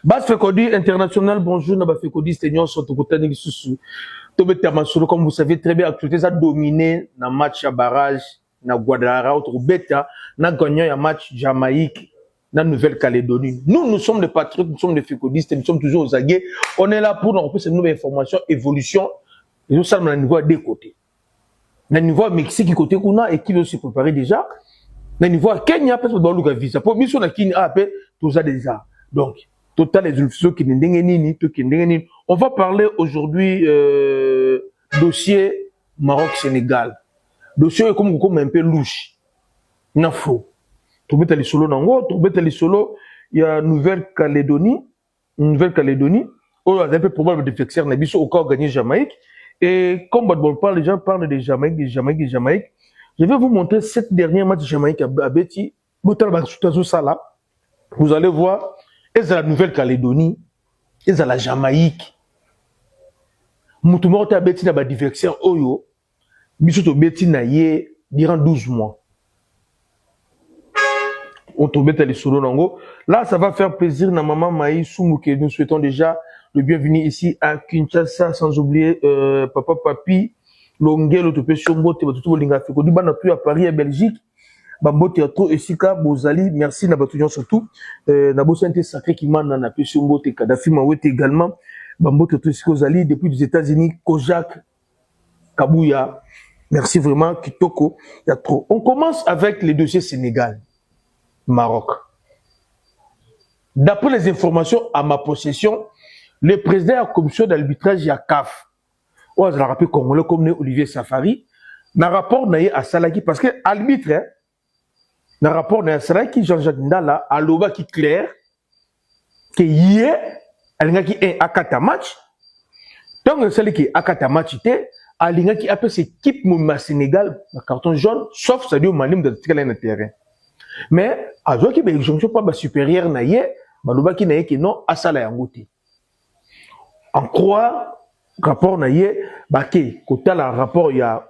Bas Fekodi International, bonjour, Naba Fekodi, Seigneur, Sotokotani, Susu. Tobé Tamasolo, comme vous savez très bien, l'actualité ça a dominé dans le match à barrage, dans Guadalajara, au Beta, dans gagné un match Jamaïque, dans Nouvelle-Calédonie. Nous sommes des patriotes, nous sommes des fécodistes, nous sommes toujours aux aguets. On est là pour nous repérer ces nouvelles informations, évolution, et nous sommes dans le niveau des côtés. Dans le niveau Mexique, côté qu'on a, et qui veut se préparer déjà. Dans le niveau Kenya, parce que dans le visa. Pour mission, on a qui a tout ça déjà. Donc, total les officiels qui n'ont on va parler aujourd'hui dossier Maroc-Sénégal. Dossier comme un peu louche. Il faut. Tu mets les solos dans l'eau, tu mets les solos. Il y a Nouvelle-Calédonie. Oh, il y a un peu probable de fixer Nabiso au cas gagner Jamaïque. Et comme les gens parlent de Jamaïque. Je vais vous montrer cette dernière match de Jamaïque à Betty. Vous allez voir. Et c'est la Nouvelle-Calédonie, et c'est la Jamaïque. Moutoumorte a bêti na ba diverseur oyo, bisoto bêti na ye durant 12 mois. On tombe à les solo nango. Là, ça va faire plaisir na maman Maï Soumouke. Nous souhaitons déjà le bienvenu ici à Kinshasa, sans oublier papa Papi, Longel, Otopé Chombo, Tebatutu Linga Feko, du Banapu à Paris et Belgique. Bambo Théâtre et Sika Bozali, merci Nabatoudian surtout. Nabo Santé Sacré qui m'a na Peshombo te Kadhafi Mawete également. Bambo Théâtre et Sika Bozali depuis les États-Unis, Kojak, Kabouya. Merci vraiment Kitoko. Il y a trop. On commence avec les dossiers Sénégal, Maroc. D'après les informations à ma possession, le président de la commission d'arbitrage Yakaf, on va rappeler congolais comme Olivier Safari, n'a rapport à Salaki parce que arbitre dans le rapport de Saraki Jean-Jacques Ndala, à l'Oba qui clair, que hier, elle qui est à 4 matchs. Donc, celle qui est à 4 matchs, elle qui appelle cette équipe Mouma Sénégal, le carton jaune, sauf ça dit au Malim de le terrain. Mais, à ce qui est jonction pas supérieure, l'Oba qui n'est que non, à ça la yangote. En croire, rapport naïe, quand le rapport, il y a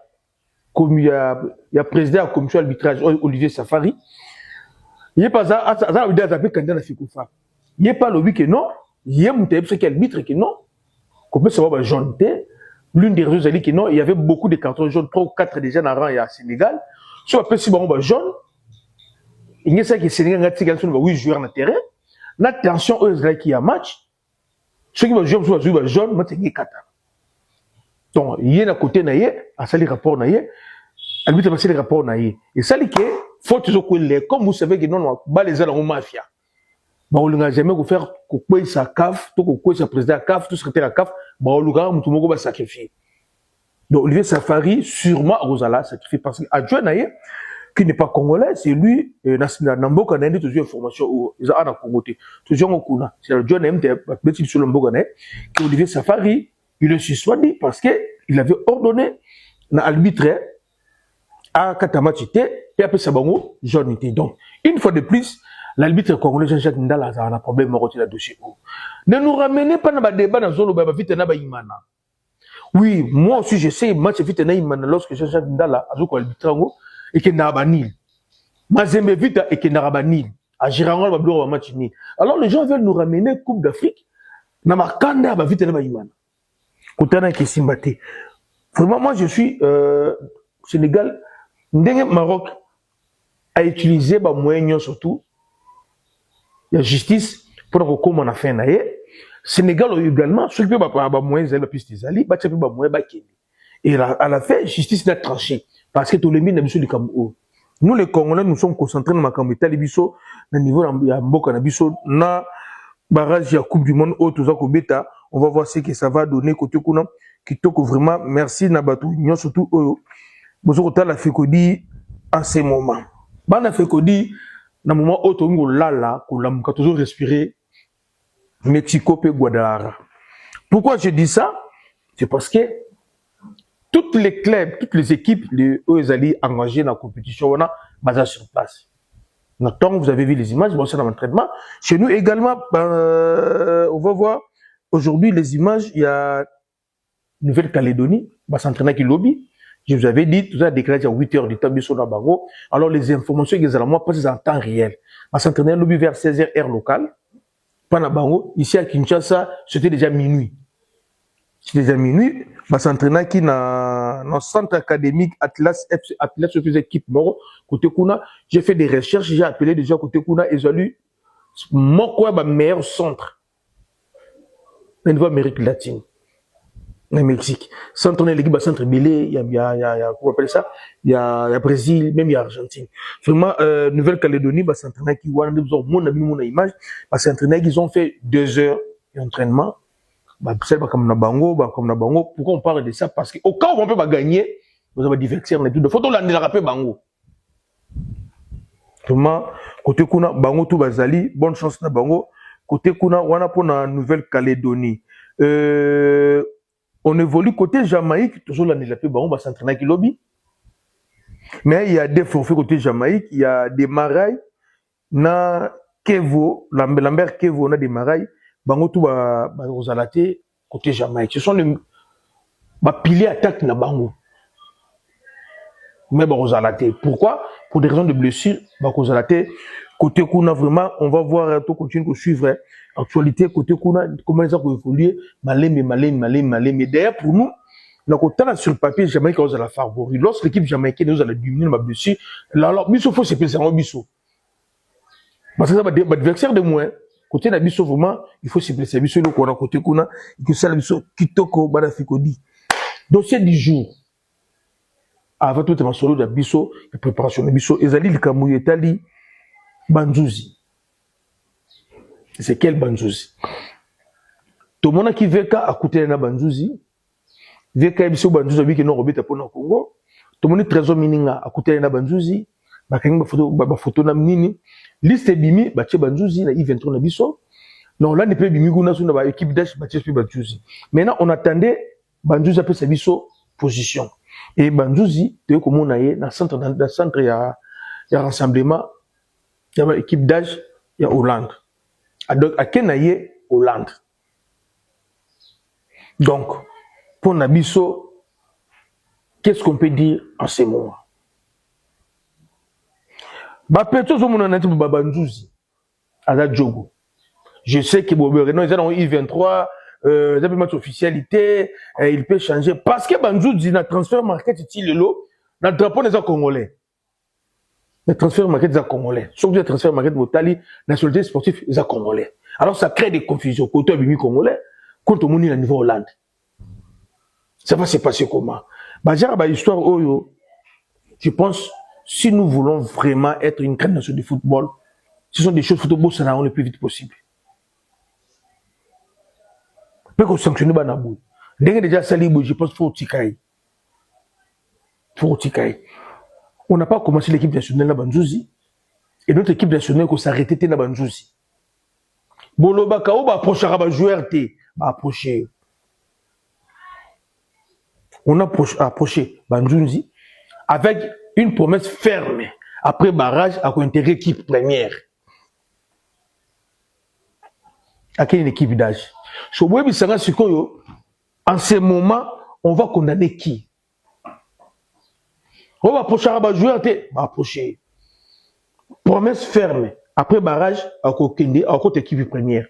comme il y a président de la commission d'arbitrage Olivier Safari, il n'y a pas ça, ça veut dire que candidat Fikoufa. Il n'y a pas le oui que non, il y a un type qui arbitre que non, qu'on peut savoir jaune. L'une des raisons c'est que non, il y avait beaucoup de cartons jaunes, 3 ou 4 déjà dans le rang au Sénégal. Soit après si bon jaune, il y a ça qui Sénégal a tiré sur 8 joueurs dans le terrain. L'attention aux Israéliens qui a match, ceux qui vont jouer sur jaune, moi c'est 4. Donc, il y a un côté naïe, à ça les rapports naïe, arbitre passer les rapports naïe. Et ça les que faut toujours que comme vous savez que non, les gens ont mafia. Bah on n'a jamais faire couper sa caf, tout couper sa président caf, tout secrétaire caf, bah on l'a tout le monde va sacrifier. Donc Olivier Safari sûrement Rosala sacrifié parce que adjoint naïe qui n'est pas congolais, c'est lui Nambo Kanende toujours information où ils ont un Congo toujours au Kuna. C'est adjoint naïe petit sur le Nambo Kanende que Olivier Safari il le suspendu parce qu'il avait ordonné l'arbitre à Katamachite et après Sabango, jaune. Donc, une fois de plus, l'arbitre congolais Jean-Jacques Ndala a un problème là-dessus. Ne nous ramenez pas dans le débat dans Zolo Bavite Nabaïmana. Oui, moi aussi je sais, match vite Naïmana lorsque Jean-Jacques Ndala a joué à l'arbitre et qu'il n'a pas nil. Mazembe vite et qu'il n'a pas nil. À Girango, il va match nil. Alors les gens veulent nous ramener Coupe d'Afrique. Namakanda Bavite Nabaïmana. Vraiment, moi je suis Sénégal, Maroc a utilisé les moyens surtout la justice pour que comme on a fait Sénégal également ceux qui peuvent pas moyens la piste des alliés ba tchapi ba moyens et à la fin justice n'a tranché parce que tout le monde a du Cameroun. Nous les Congolais nous sommes concentrés dans ma Talibiso na niveau ya mboka na biso na barrage ya Coupe du monde au toza ko beta. On va voir ce que ça va donner côté kuna kitoko vraiment merci Nabatou Nyon surtout Bozokota la Fekodi en ce moment. Bana Fekodi na moment auto ngolala ko lamuka toujours respirer Mexico pe Guadalajara. Pourquoi je dis ça? C'est parce que toutes les clubs, toutes les équipes de Oezali engagées dans la compétition on a basé sur place. Maintenant vous avez vu les images, bon c'est dans l'entraînement. Chez nous également on va voir aujourd'hui, les images, il y a Nouvelle-Calédonie, bah, s'entraîner qui lobby. Je vous avais dit, tout ça déclaré à 8 heures du temps, Bago. Alors, les informations qu'ils ont moi passent en temps réel. Bah, s'entraîner lobby vers 16 h heure locale. Pana bango, ici à Kinshasa, c'était déjà minuit. C'était déjà minuit. Bah, s'entraîner qui dans le centre académique Atlas FC, Atlas se faisait équipe moro. Côté Kuna, j'ai fait des recherches, j'ai appelé déjà côté Kuna et j'ai lu mon quoi, bah, meilleur centre. Au niveau Amérique latine. Le Mexique. Sans tourner l'équipe, centre Belé, il y a, comment on appelle ça? Il y a Brésil, même il y a Argentine. Vraiment, Nouvelle-Calédonie, bah, s'entraîner qui, mon image, bah, s'entraîner qu'ils ont fait 2 heures d'entraînement. Bah, c'est pas comme Nabango, comme Nabango. Pourquoi on parle de ça? Parce qu'au cas où on peut pas gagner, vous avez divertir, on est tout de photo, là, on est rappelé Bango. Vraiment, côté Kuna, Bango, tout Bazali, bonne chance na Bango. Côté Kuna, on a pour la Nouvelle-Calédonie. On évolue côté Jamaïque, toujours l'année la plus bon, on va s'entraîner avec lobby. Mais il y a des forfaits côté Jamaïque, il y a des marailles, na Kevo, Lambert Kevo, on a des marailles, bango tout va Rosalate côté Jamaïque. Ce sont les piliers attaques na bango. Mais Rosalate. Pourquoi? Pour des raisons de blessure, Rosalate, côté Kuna, vraiment, on va voir, tout continuer de suivre. Actualité, côté Kuna, comment ça peut évoluer, malé. Mais d'ailleurs, pour nous, donc, autant sur le papier, Jamaïque, on a la favori. Lorsque l'équipe jamaïcaine nous a diminué ma blessure, là, alors, Bissot, faut se placer en Bissot. Parce que ça va adversaire de moins. Côté de Bissot, vraiment, il faut se placer. Bissot, donc, on a côté Kuna, et que ça, la Bissot, Kitoko, Badafikodi. Dossier du jour. Avant tout, ma solo de Bissot, la préparation de Bissot, Ezali, le Kamouye, Tali, Banzouzi. C'est quel Banzouzi? Tout le monde qui veut qu'à côté de Banzouzi, veut qu'à Bissot Banzouzi, qui n'a pas pour le Congo, tout le monde trésor mininga à côté de Banzouzi, photo na nini, liste bimi, bache Banzouzi, na I23 na Bissot. Non, là, ne peut bimi guna sur la équipe d'âge, bache Banzouzi. Maintenant, on attendait Banzouzi après sa Bissot position. Et Banzouzi, tu sais comment on a eu, dans le centre, il y a rassemblement, il y a équipe d'âge, il y a Hollande. Donc, à Kenaye, Hollande. Donc, pour Nabiso, qu'est-ce qu'on peut dire en ces moments? Je sais que ils ont I23, ils ont match officialité, il peut changer. Parce que Banzouzi, dans le transfert market, il est là, dans le drapeau des Congolais. Le transfert market des Congolais. Sauf que le transfert market Motali, nationalité sportive des Congolais. Alors ça crée des confusions. Côté Bimi Congolais, quand on est au niveau Hollande. Ça va se passer comment? Histoire, je pense, si nous voulons vraiment être une grande nation de football, ce sont des choses football, ça n'a le plus vite possible. Peut qu'on sanctionne Banabou. Dès que déjà Salibou, je pense qu'il faut Tikaï. On n'a pas commencé l'équipe nationale à Banzouzi. Et notre équipe nationale qu'on s'arrêtait à Banzouzi. Bolo Bakao va approcher à joueur T. Va approcher. On a approché Banzouzi avec une promesse ferme. Après barrage, à intégrer équipe première. À quelle équipe d'âge? En ce moment, on va condamner qui? On va approcher à joueur T. Va approcher. Promesse ferme. Après barrage, à côté équipe première.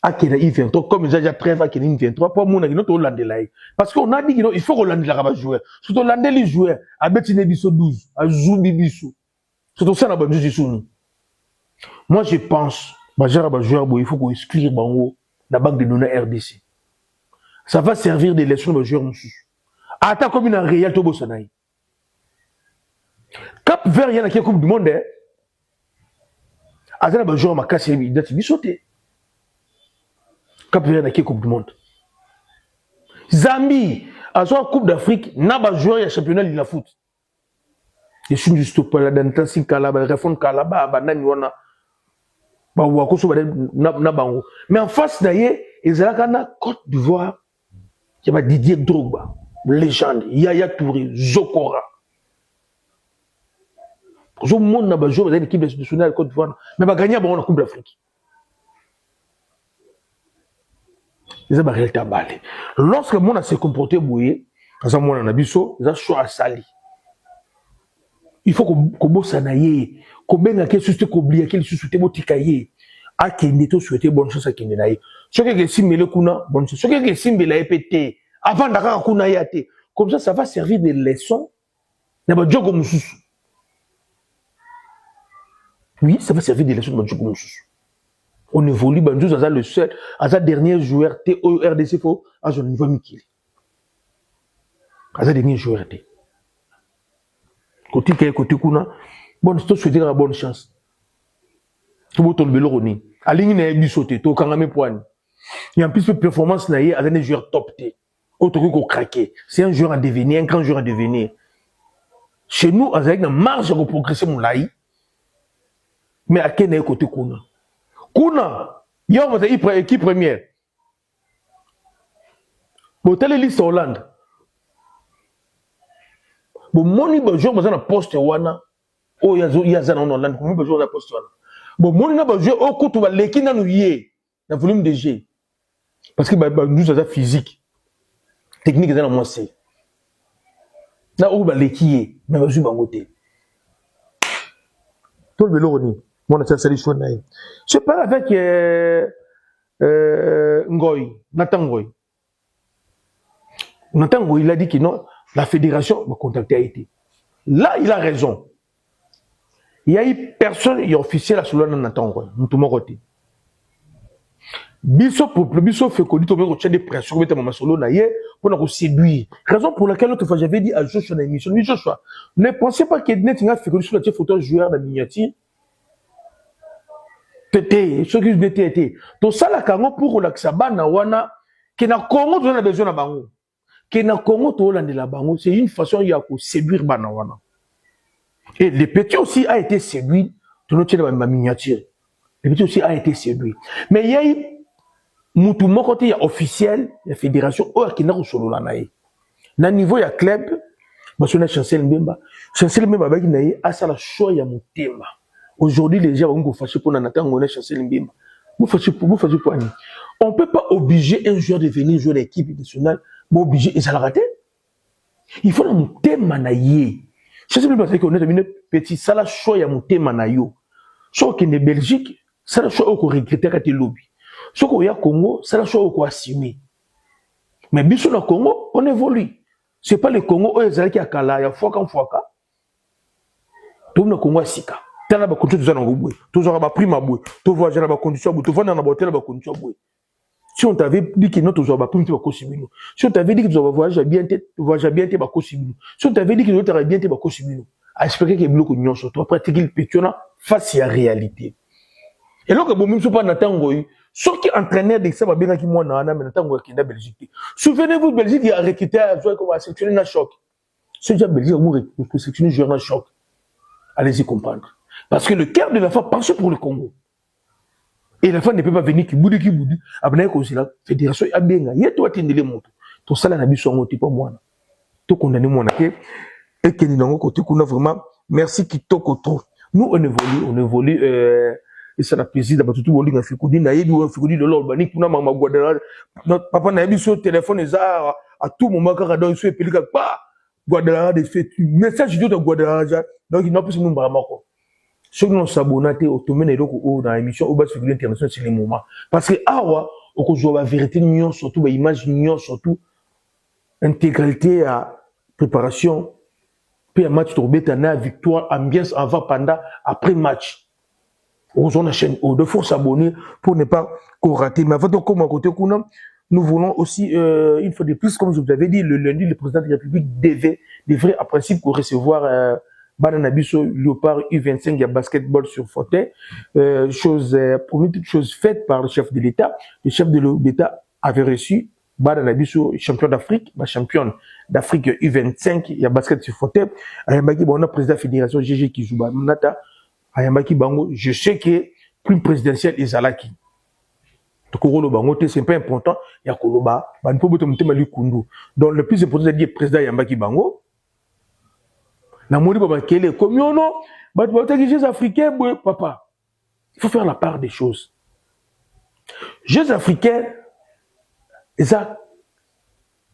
À Kenya I23, comme déjà trêve à Kenya I23, pour moi, on a Hollandais. Parce qu'on a dit qu'il faut Hollandais là jouer. Surtout Hollandais les joueurs, à Betine Bisso 12, à Zoubi Bisso. Surtout ça, on a besoin de sous. Moi, je pense, il faut qu'on exclure la banque de données RDC. Ça va servir d'élection de joueurs moussous. Attends, comme une réelle Tobo Sanaï. Cap Vert, il y a qui Coupe du Monde. Attends, les joueurs m'a cassé, il a sauté. Cap Vert, il y a qui Coupe du Monde. Zambie, à la Coupe d'Afrique, n'a pas joué à championnat de la foot. Je suis juste pas là dans le si Kalaba, réforme Kalaba, Bananiwana. Mais en face d'ailleurs, ils ont la Côte d'Ivoire. Il y a Didier Drogba, légende, Yaya Touré, Zokora. Tout le monde n'a pas joué dans l'équipe nationale de Côte d'Ivoire, mais va gagner la Coupe d'Afrique. Ils ont réellement emballé. Lorsque le monde s'est comporté bouillé, quand ça monde en abisso, ils ont choisi à sali. Il faut qu'on bosse en aille, qu'on baigne à quel souci qu'on oublie, à quel souci qu'on tikaye. a kende to souhaiter bonne chance à kende na ye ce que simbele kuna bonne chance ce que simbele epete avant d'aka kuna yate comme ça va servir de leçon na ba jogo mususu oui ça va servir de leçon na jogo mususu on évolue banjou ça le seul à sa dernier joueur T au RDC fo à son niveau mikili à sa dernier joueur T côté kuna bonne to souhaiter la bonne chance tout le monde roni alingi na bisoté to kangame poani et en plus performance na yé un joueur top T autre que craquer c'est un joueur à devenir un grand joueur à devenir chez nous avec une marge de progresser mon laï mais à quel côté kuna il y a une équipe première bon telle liste Hollande bon moni ba joueur bazana poste wana oh ya zana en Hollande combien ba joueur na poste wana bon moni na ba joueur au kutu ba leki na nu yé na volume de jeu parce que nous ça physique technique dans moi c'est na ou ba leki mais ba joueur bangote tout le loroni mon ça solution na je parle avec Nathan Ngoy il a dit que non la fédération va contacter Haïti là il a raison il y a eu personne qui est officiel à cela dans Nathan Ngoy tout mon côté biso fait qu'on dit to be des pressions mettre mama solo na ye pour nous séduire raison pour laquelle l'autre fois j'avais dit à Joshua dans l'émission Joshua ne pensez pas que net nga fait que sur la photo joueur de miniature tété ce qui était to sala kango pour relaxer bana wana que na Congo to na besoin na bango que na Congo to landela bango c'est une façon ya ko séduire bana wana et les petits aussi a été séduit de notre miniature les petits aussi a été séduit mais il y a eu mutu moko te ya officiel ya fédération o akina ko solola na ye na niveau ya club basona Chancel Mbemba baki na ye asala choix ya motema aujourd'hui les gens vont fâcher pour Nathan Ngoy Chancel Mbemba vous fâchez pour on peut pas obliger un joueur de venir jouer l'équipe nationale mais obliger et ça la rater il faut la motema na ye Chancel Mbemba c'est qu'on est une petit sala choix ya motema na yo choix qui ne Belgique ça la choix ko regretter ka te lobby ce qu'il y a au Congo, c'est la chose qu'on assume. Mais bien sûr, le Congo, on évolue. Ce n'est pas le Congo, ils ont qui a Kala, il y a fois. Tout le Congo est sika. Tu as condition de Zanangoboué, tu as pris ma bouée, tu voyages dans la condition, tu vas dans la bouteille, la condition. Si on t'avait dit que notre joueur va plus me cosimino, si on t'avait dit que tu vas voyager bien, tu voyages bien, tu vas cosimino. Si on t'avait dit que tu vas bien, tu vas cosimino. À espérer que le bloc union sur toi, pratiquer le pétionnat face à la réalité. Et là, que vous ne pas Nathan Ngoy, ceux qui entraînent des ça va bien qui moi na mais Nathan Ngoy qui est en Belgique. Souvenez-vous de Belgique, il a recruté à jouer comme à sélectionner un choc. C'est déjà Belgique pour sélectionner joueur un choc. Allez-y comprendre. Parce que le cœur de l'enfant pense pour le Congo. Et l'enfant ne peut pas venir qui boudi. Après que la fédération a bien gagné. Toi tu les motos. Tout ça là n'a pas son motif pour moi. Tout condamné moi na et que nous côté qu'on a vraiment merci qui toko trop. Nous on évolue et ça n'a plaisir d'avoir tout le monde qui fait na yebi ou fait de l'Albanie pour mama Guadalajara notre papa na yebi sur téléphone et ça à tout moment quand on se peli quelque part Guadalajara de fait message de Guadalajara donc il n'a pas se nous bramako ceux qui nous s'abonner au tomber na loko dans émission au bas figure international c'est les moments parce que awa au ko joue la vérité union surtout ba image union surtout intégralité à préparation puis un match tombé na victoire ambiance avant pendant après match. On la chaîne de faut s'abonner pour ne pas rater. Mais avant de comme à côté nous voulons aussi une fois de plus, comme je vous avais dit, le lundi, le président de la République devrait à principe recevoir Bananabiso Léopard U25, il y a basketball sur fauteuil, pour toute chose faite par le chef de l'État. Le chef de l'État avait reçu Bananabiso champion d'Afrique, championne d'Afrique U25, il y a basket sur fauteuil. Ayambaki, on a président de la fédération GG Kizuba Nata. Ayambaki Bango, je sais que prime présidentielle est Zalaki. Tokoro Bango, c'est pas important. Il y a Koloba, donc le plus important, c'est de dire président Ayambaki Bango. Na moni baba kele comme non, les Africains, papa. Il faut faire la part des choses. Jeux africains, ça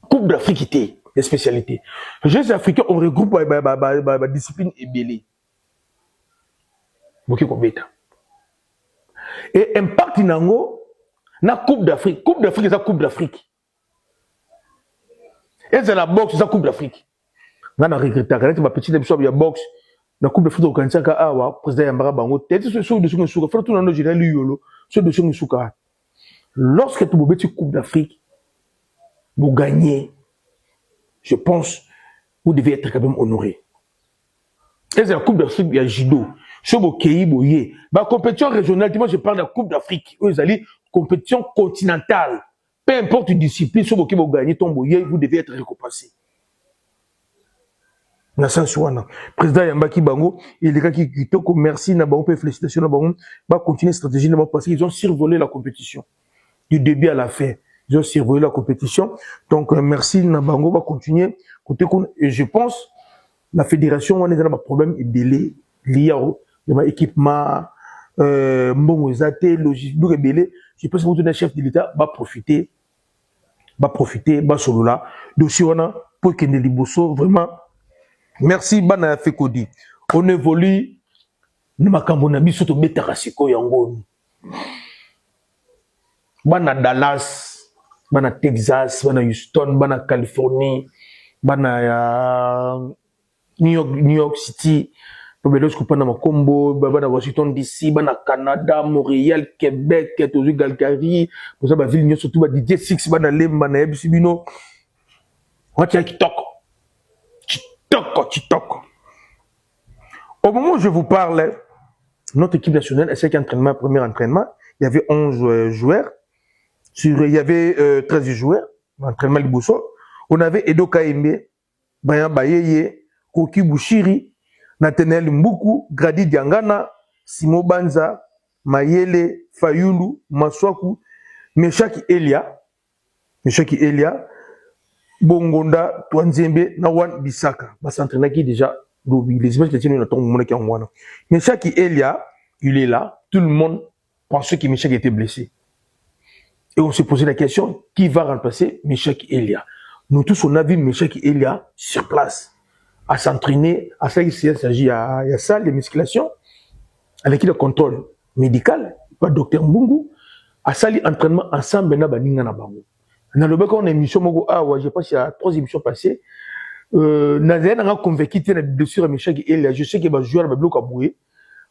Coupe d'Afrique des spécialités. Jeux africains, on regroupe discipline et belé. Boki Kobeta. Et impact nango na Coupe d'Afrique. Coupe d'Afrique, c'est la Coupe d'Afrique. Et c'est la boxe, c'est la Coupe d'Afrique. On a regretté, quand ma petite émission de boxe, la Coupe d'Afrique, on a dit que ah, président Yambara Bango, t'es sur ce de souka, faut tout le général Yolo, ce de souka. Lorsque tu as une Coupe d'Afrique, vous gagnez, je pense, vous devez être quand même honoré. Et c'est la Coupe d'Afrique, il y a judo. Sur vos pays, la compétition régionale, moi je parle de la Coupe d'Afrique. Vous allez compétition continentale. Peu importe une discipline, sur vos pays, vous gagnez ton boyer, vous devez être récompensé. Na Sansouana. Président Yambaki Bango, il est qui merci, na Bango, félicitations, na Bango, va continuer stratégie, parce qu'ils ont survolé la compétition. Du début à la fin. Ils ont survolé la compétition. Donc, merci, na Bango, va continuer. Et je pense, la fédération, on est dans un problème lié à l'équipement, bon, logistique, je pense que le chef de l'État va profiter, solo là. Dossier, on a, pour qu'il y ait des liboso, vraiment. Merci, Bana Fekodi. On évolue, nous makambonabi surtout betarasiko yango. Bana Dallas, Bana Texas, Bana Houston, Bana Californie, Bana New York City, Bana Makombo, Bana Washington DC, Bana Canada, Montréal, Québec, Tozu Galgari, pour ça ville surtout ba DJ 6, Bana Lem, Bana Ebsibino. Watia Kitoko. Au moment où je vous parle, notre équipe nationale, à chaque entraînement, premier entraînement, il y avait 11 joueurs. Il y avait 13 joueurs, l'entraînement Liboso. On avait Edo Kaimbe, Bayan Bayeye, Koki Bouchiri, Nathaniel Mbuku, Grady Diangana, Simo Banza, Mayele, Fayulu, Maswaku, Meshaki Elia, Bongonda, Twanzembe, Nawan Bisaka. Bah, s'entraîner qui déjà, les images qui sont en Meshaki Elia, il est là. Tout le monde pensait que Meshaki était blessé. Et on s'est posé la question, qui va remplacer Meshaki Elia? Nous tous, on a vu Meshaki Elia sur place, à s'entraîner, à ça, il s'agit à la salle de musculation, avec le contrôle médical, pas docteur Mbungu, à salle d'entraînement ensemble, na baninga na bango. Dans le bac, on a une émission, je pense qu'il y a 3 émissions passées. Nazé n'a pas convaincu que la blessure de Meshaki Elia. Je sais que les joueurs sont à bouer.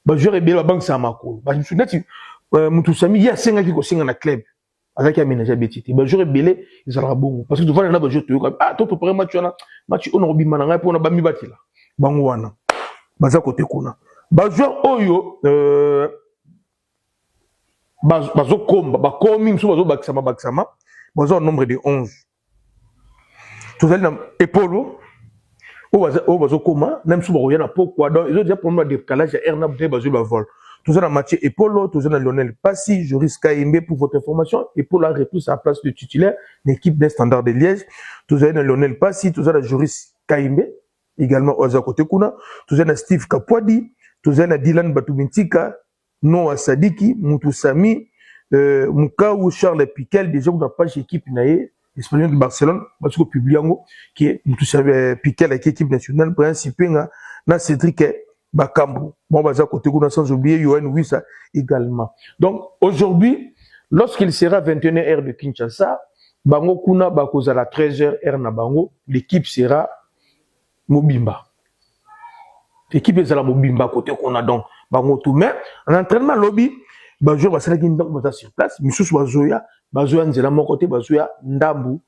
Les joueurs sont à banque, c'est à Mako. Je me souviens que Moutoussami, il y a 5 ans qui sont dans le club. Avec un ménage à Bétiti. Les joueurs sont belés, ils sont à bon. Parce que tu vois, il y a des joueurs ah, toi, pour un match, on a un bimana, pour un bami batila. Bangouana. Baza côté kuna. Les joueurs, oyo, bazo komba, bakomi, bazo baksama. Nous avons un nombre de 11. Tout allez dans Epolo, au Bazokoma, même si vous avez un pourquoi, donc ils ont déjà problème de décalage à Erna Bazou vol. Tout ça dans Mathieu Epolo, tout ça dans Lionel Passy, Joris Kaimbe pour votre information. Epolo a repris sa place de titulaire, l'équipe des Standards de Liège. Tout ça dans Lionel Passy, tout ça dans Joris Kaimbe, également au côté Kuna. Tout ça dans Steve Kapwadi, tout ça dans Dylan Batumintika, Noah Sadiki, Moutou Sami. Moukaou Charles Piquel, déjà dans la page équipe espagnole de Barcelone, parce que Publiango, qui est tout ça, Piquel avec l'équipe nationale, principal, na Cédric Bakambu. Bon, bah, côté sans oublier Yohan Wissa également. Donc, aujourd'hui, lorsqu'il sera 21h de Kinshasa, Bango Kuna Bakoza la 13h heure na Bango, l'équipe sera Mobimba. L'équipe est la Mobimba côté qu'on a donc Bango tout, mais en entraînement lobby, Bazoya basala ki ndambo baza sur place, misusu bazoya nzela mon côté bazoya ndambu.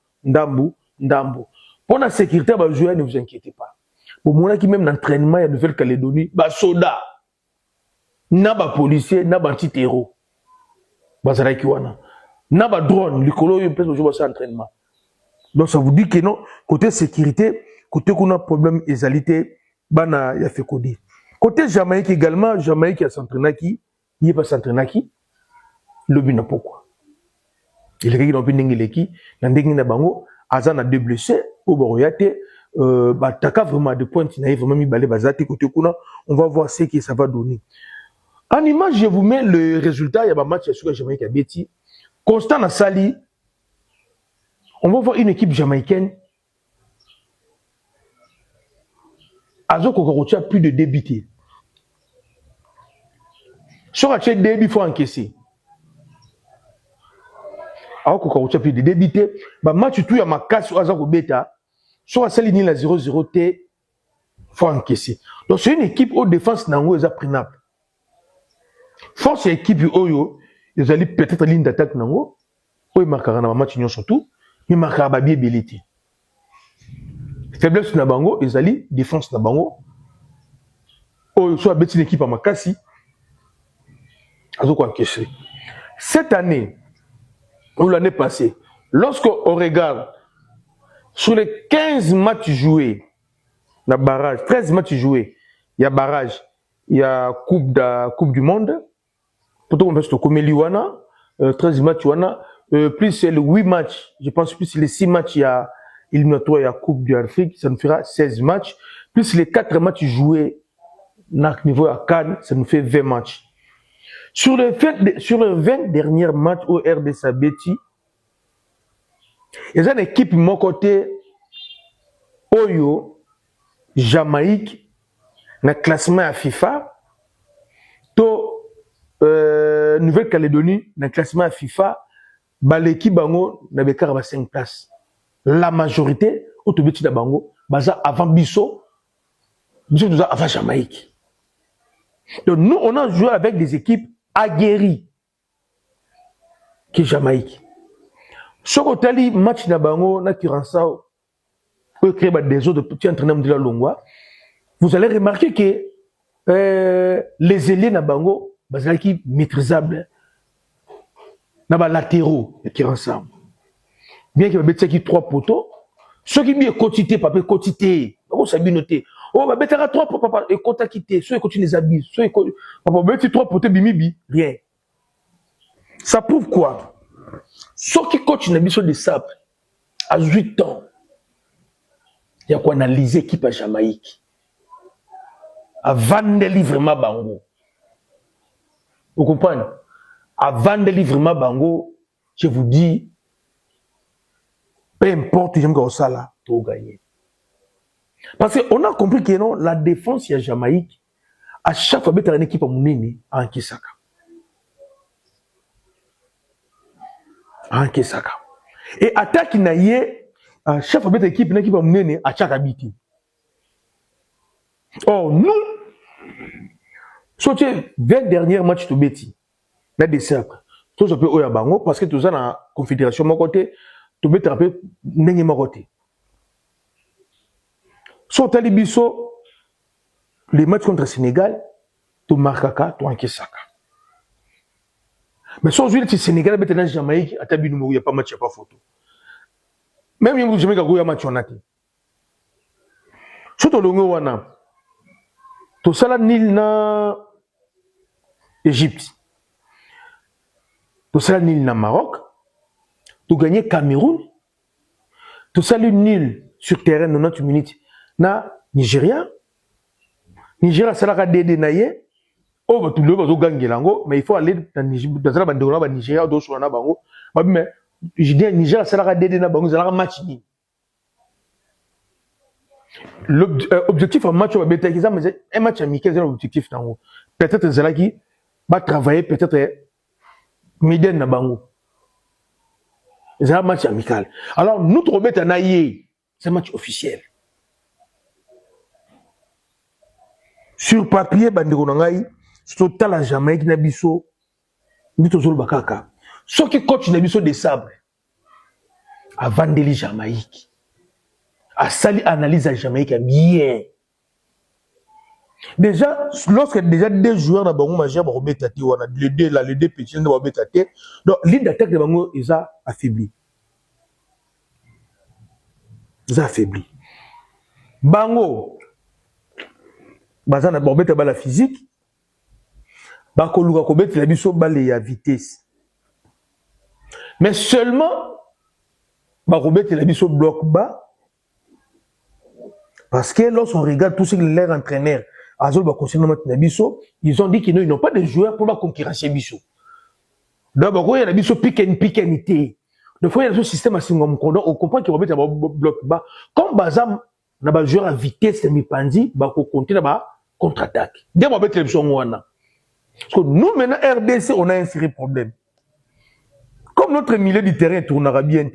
Pour la sécurité bazoya, ne vous inquiétez pas. Pour moi qui même l'entraînement ya Nouvelle-Calédonie, soda, na policier, na anti-terror. Bazala ki wana. Na drone, likolo yo peut jouer ça entraînement. Donc ça vous dit que non, côté sécurité, côté qu'on a problème égalité, bana ya fait coder. Côté Jamaïque également, Jamaïque a s'entraîné qui il n'est pas s'entraîner qui le but n'a pourquoi il est qui dans le qui dans le bango azan a 2 blessés au boroyate taka vraiment de points naïf vraiment mi balé bazati côté kuna on va voir ce que ça va donner en image. Je vous mets le résultat. Il y a un match sur Jamaïque à Betty Constant na Sali. On va voir une équipe jamaïcaine Azo Kokorocha plus de débutés. Sur un check début, il faut encaisser. Alors qu'on a pu débiter, bah match tout ya makasi aza ko beta, soit celle ni la 0-0 t faut encaisser. Donc c'est une équipe au défense nango eza prenable. Force équipe oyo, ils allaient peut-être ligne d'attaque nango, oyo marquera na match nyon surtout, mais marquera ba bien belité. Faiblesse na bango, ils allaient défense na bango. Oyo soit bête une équipe à makasi, azo ko encaisser. Cette année ou l'année passée, lorsqu'on regarde sur les 15 matchs joués, la barrage, 13 matchs joués, il y a barrage, il y a coupe du monde, plutôt qu'on fait comme Eliwana, 13 matchs, plus c'est le 8 matchs, je pense plus les 6 matchs, il y a éliminatoire, il y a Coupe d'Afrique, ça nous fera 16 matchs, plus les 4 matchs joués, à niveau à Cannes, ça nous fait 20 matchs. Sur les 20 derniers matchs au RDC Betty, il y a une équipe de mon côté, Oyo, Jamaïque, dans le classement à FIFA, Nouvelle-Calédonie, dans le classement à FIFA, l'équipe Bango n'a 5 places. La majorité, au Tobeti Bango, avant Bisso, nous avant Jamaïque. Donc nous, on a joué avec des équipes aguerries que Jamaïque. Sur le match na Bango, na Kiransa, pour créer des autres petits entraîneurs de la Longwa, vous allez remarquer que les ailiers na Bango, c'est qui maîtrisable, na ba latéraux de Kiransa. Bien qu'il y ait qui 3 poteaux, ceux qui bien quotité, papa quotité, on s'est bien noté. Oh, bah, betara 3 poteaux, papa, et compte à quitter, ceux qui continuent les habits, ceux qui papa, betty 3 poteaux, bimibi, rien. Ça prouve quoi? Ceux qui continuent les missions de sable, à 8 ans, il y a quoi analyser l'équipe à Jamaïque. Avant de livrer ma bango. Vous comprenez? Avant de livrer ma bango, je vous dis, peu importe, j'aime que ça là, pour gagner. Parce qu'on a compris que non, la défense il y a Jamaïque, à chaque fois, il y a une équipe à Mounini, à Nkisaka. À Nkisaka. Et attaque il y a à chaque fois, il y a une équipe à Mounini, à chaque habité. Or, nous, sur les 20 derniers matchs de Betty, là, des cercles, tout ça peut être Bango, parce que tout ça dans la confédération, mon côté, tout peut être un peu n'engagé mon côté. Sur Talibiso, les matchs contre le Sénégal, tu marques, tu Nkisaka. Mais sur le Sénégal, il y a Jamaïque, il n'y a pas de match, il n'y a pas de photo. Même si il y a un match, on a. Sur le Wana, tout ça, nil na Égypte. Tout ça, nil na Maroc. Tu gagnes Cameroun. Tout ça, nil sur terrain 90 minutes na Nigeria. Nigeria, ça l'a dédé naïe. Oh, bah, tout le monde va gagner l'ango, mais il faut aller dans le Nigeria, d'autres sur la bango. Mais, je dis, Nigeria, ça l'a dédé na bango, ça l'a match ni. L'objectif en match, c'est un match amical, c'est l'objectif. Peut-être que c'est là qui va travailler, peut-être Miden na bango. C'est un match amical. Alors, nous, Robert Anaye, c'est un match officiel. Sur papier, bandeko nangai, sur la Jamaïque nabiso, nous toujours bakaka. Ce qui coach nabiso des sabres, avant de la Jamaïque, à sali analyse la Jamaïque bien. Déjà, lorsque déjà deux joueurs na bango majeur ba robetati wana, les deux petits na robetati, donc l'île d'attaque de bango ils a affaibli. Ils a affaibli. Bango bazana bobeta bala physique bakoluka kobeta la biso bale ya vitesse mais seulement bakobeta la biso bloc bas parce que lorsqu'on regarde tous ces leurs entraîneurs azol ba conseiller na biso ils ont dit qu'ils n'ont pas de joueurs pour ba concurrencer biso donc bako ya la biso pick and té de fois il y a ce système assez ngom on comprend qu'ils bobeta bloc bas comme bazam na ba joueur à vitesse mi pandi bako compter na ba contre-attaque. Dès qu'on parce que nous, maintenant, RDC, on a un sérieux problème. comme notre milieu du terrain tournera bien,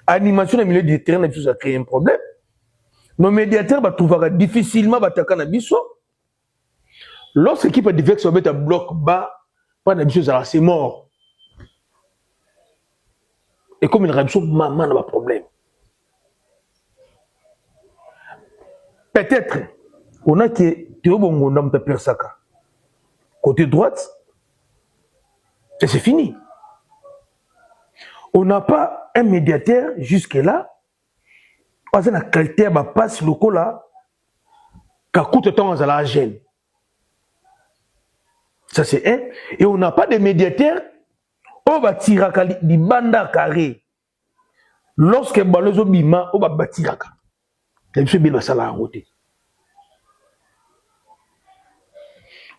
animation du milieu du terrain, ça crée un problème. Nos médiateurs trouveront difficilement attaquer na biso. Lorsque l'équipe adverse va mettre un bloc bas, pas na biso, c'est mort. Et comme il y a maman n'a pas problème. Peut-être on a que Théo Bongo n'a pas Persaka. Côté droite, et c'est fini. On n'a pas un médiateur jusque-là. On a une qualité de passe locale là. Qui coûte temps à la gêne. Ça c'est un. Et on n'a pas de médiateur. On va tirer des bandes carrées. Lorsque balozo bima, on va bâtir. C'est bien ça là en côté.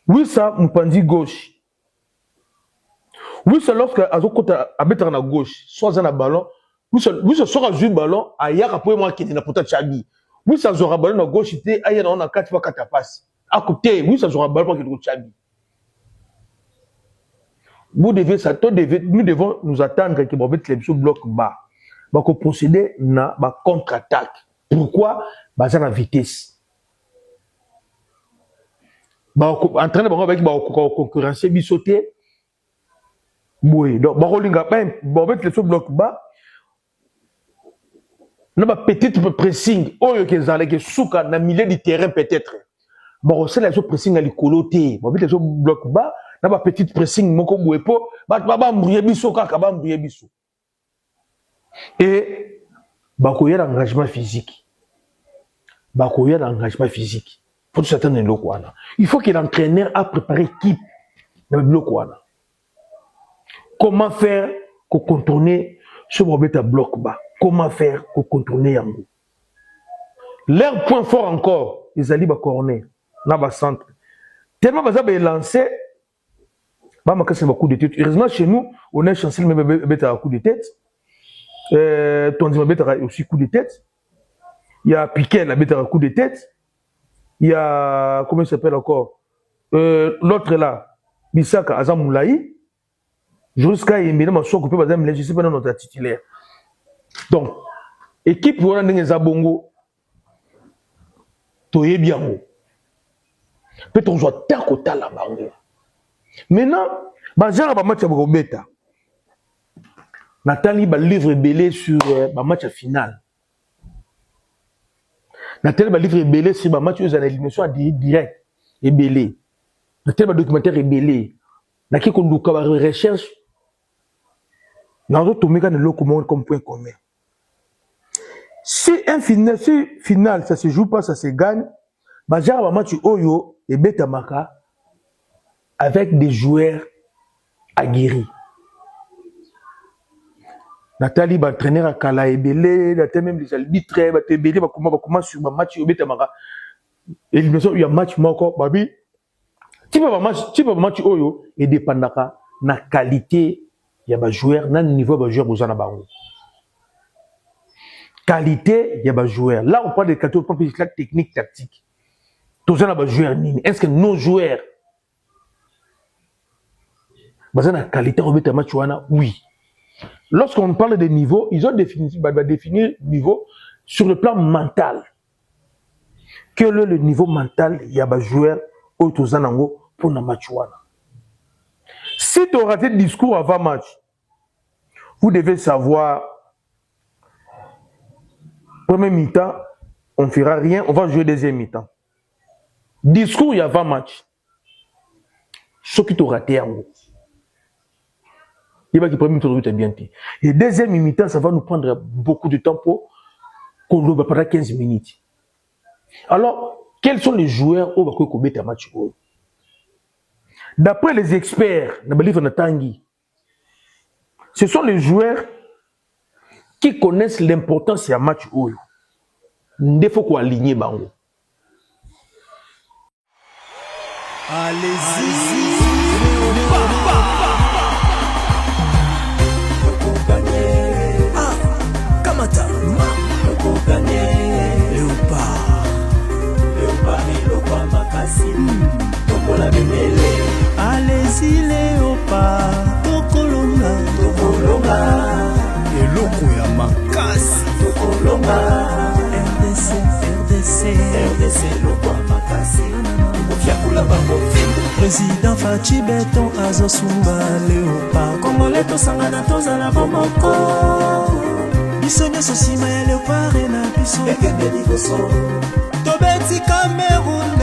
Oui ça, Mpandi gauche. Oui ça lorsque azokota abeta na gauche, soit na ballon. Oui ça sera jouer ballon, aya pour moi qui est na pota Chabi. Oui ça aura ballon na gauche, té aya na on a 4 fois 4 passes. À côté, oui ça aura ballon pour que Chabi. Nous devons nous attendre que Bobet Lebso bloque bas. Bah qu'on procéder na ba contre-attaque. Pourquoi? Bah ça la vitesse. Bah en train de avec ba concurrencer bisoté. Oui, donc bah rolinga pas Bobet Lebso bloque bas. Na ba petite pressing oyo ke zale ke souka na milieu du terrain peut-être. Bon c'est la pressing à l'écoloté. Bobet Lebso bloque bas. Na ba petite pressing moko bouepo ba mbouye biso kaka ba mbouye biso. Et bakoya l'engagement physique. Bakoya l'engagement physique. Faut tout s'attendre le kwana. Il faut que l'entraîneur a préparé l'équipe dans le kwana. Comment faire pour contourner ce Robert bloc bas? Comment faire pour contourner Yango? Leur point fort encore, ils allaient ba corner, na ba centre. Tellement baza ba lancer bah, c'est beaucoup de tête. Heureusement, chez nous, on est chanceux, mais bête à coup de tête. Ton dit bête a aussi coup de tête. Il y a Piquet, la bête à coup de tête. Il y a, comment il s'appelle encore? L'autre là, Bissaka Azamoulaï. Jusqu'à Yémina, ma soeur coupée, madame, je sais pas notre titulaire. Donc, équipe, on a des Zabongo. Toye bien. Peut-être on joue Takota là-bas. Maintenant, Bazar va match à Bobeta. Nathalie va livre belé sur le match final. Nathalie va livre belé sur le match aux éliminations direct et belé. Nathalie va documentaire et belé. Naki konduka va recherche. Dans d'autres mécanismes locaux comme point commun. Si un final, ça se joue pas, ça se gagne. Bazar va match Oyo et Beta Maka. Avec des joueurs aguerris. Nathalie va entraîner à Kala Ebele, Nathalie même des arbitres, va Ebele, va comment sur ma match au Betamara. Et il y a un match encore, babi. Tu peux pas match Oyo et dépendaka na qualité il y a des joueurs, na niveau de joueurs aux Anabarou. Qualité, il y a des joueurs. Là on parle de qualité technique, tactique. Tous les joueurs nini. Est-ce que nos joueurs la qualité de match oui. Lorsqu'on parle de niveau, ils ont défini le niveau sur le plan mental. Quel est le niveau mental il y a des joueurs autour pour le match. Si tu as raté le discours avant match, vous devez savoir, premier mi-temps, on ne fera rien, on va jouer deuxième mi-temps. Discours il y a avant match. Ce qui t'a raté en gros. Il va qui premier mi-temps bien. Et deuxième mi-temps, ça va nous prendre beaucoup de temps pour qu'on le pendant 15 minutes. Alors, quels sont les joueurs au Bakou Kobe match? D'après les experts, ce sont les joueurs qui connaissent l'importance d'un match. Il faut qu'on aligne bango. Allez-y. Allez-y Léopard, Tokolonga, Président Fachi Beton Azosumba Léopard Congolais tosangana tozala bomoko biso nyonso nsima ya Léopard na biso ekende liboso tobeti Cameroun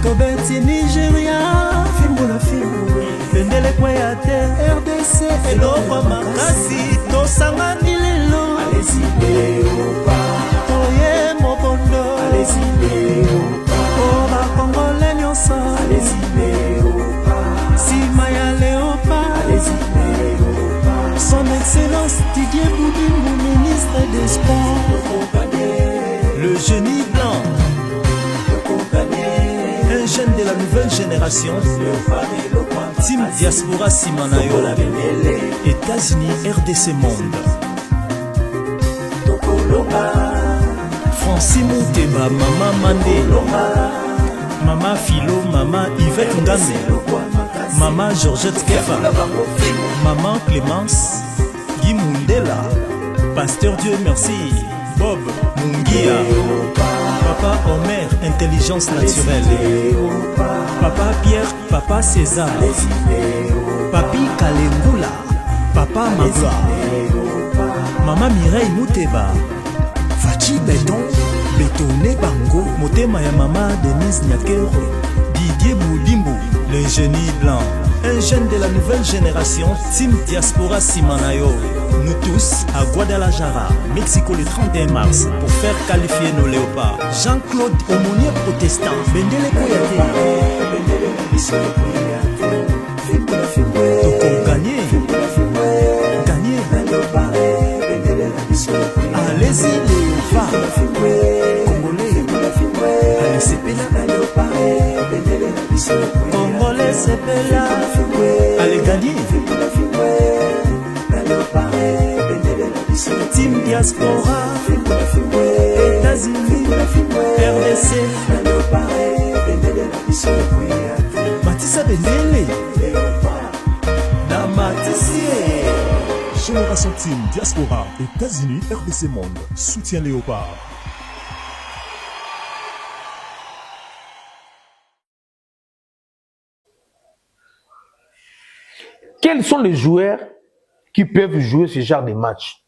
tobeti Nigeria fimbola bendele kwea te RDC eloko makasi tosangani lelo allez-y Léopard toye mobondo allez-y Léopard ora Congolais nyonso allez-y Léopard sima ya Léopard allez-y Léopard son excellence Didier Boudimou ministre des Sports le génie blanc un jeune de la nouvelle génération Team Diaspora Simanayo États-Unis RDC Monde Francis Mouteba Mama Mandé Mama Philo Mama Yvette Ngame Mama Georgette Kefa Maman Clémence Guy Mundela Pasteur Dieu merci Bob Mungia Papa Omer, intelligence naturelle. Papa Pierre, Papa César. Papi Kalengula, Papa Magloire. Maman Mireille Mouteba. Fachi Beton, Bétonné Bango. Motema ya Mama Denise Nyakero. Didier Boudimbo, le génie blanc. Un jeune de la nouvelle génération, Team Diaspora Simanayo. Nous tous à Guadalajara, Mexico le 31 mars, pour faire qualifier nos léopards. Jean-Claude Aumonier protestant, Bendele Koyate. Donc on gagne. Allez-y léopards. Congolais. Allez Sepela. Congolais Sepela. Allez gagner. Team Diaspora États-Unis RDC Matissa Bendele Damatissier Génération Team Diaspora États-Unis RDC Monde soutient Léopard. Quels sont les joueurs qui peuvent jouer ce genre de match?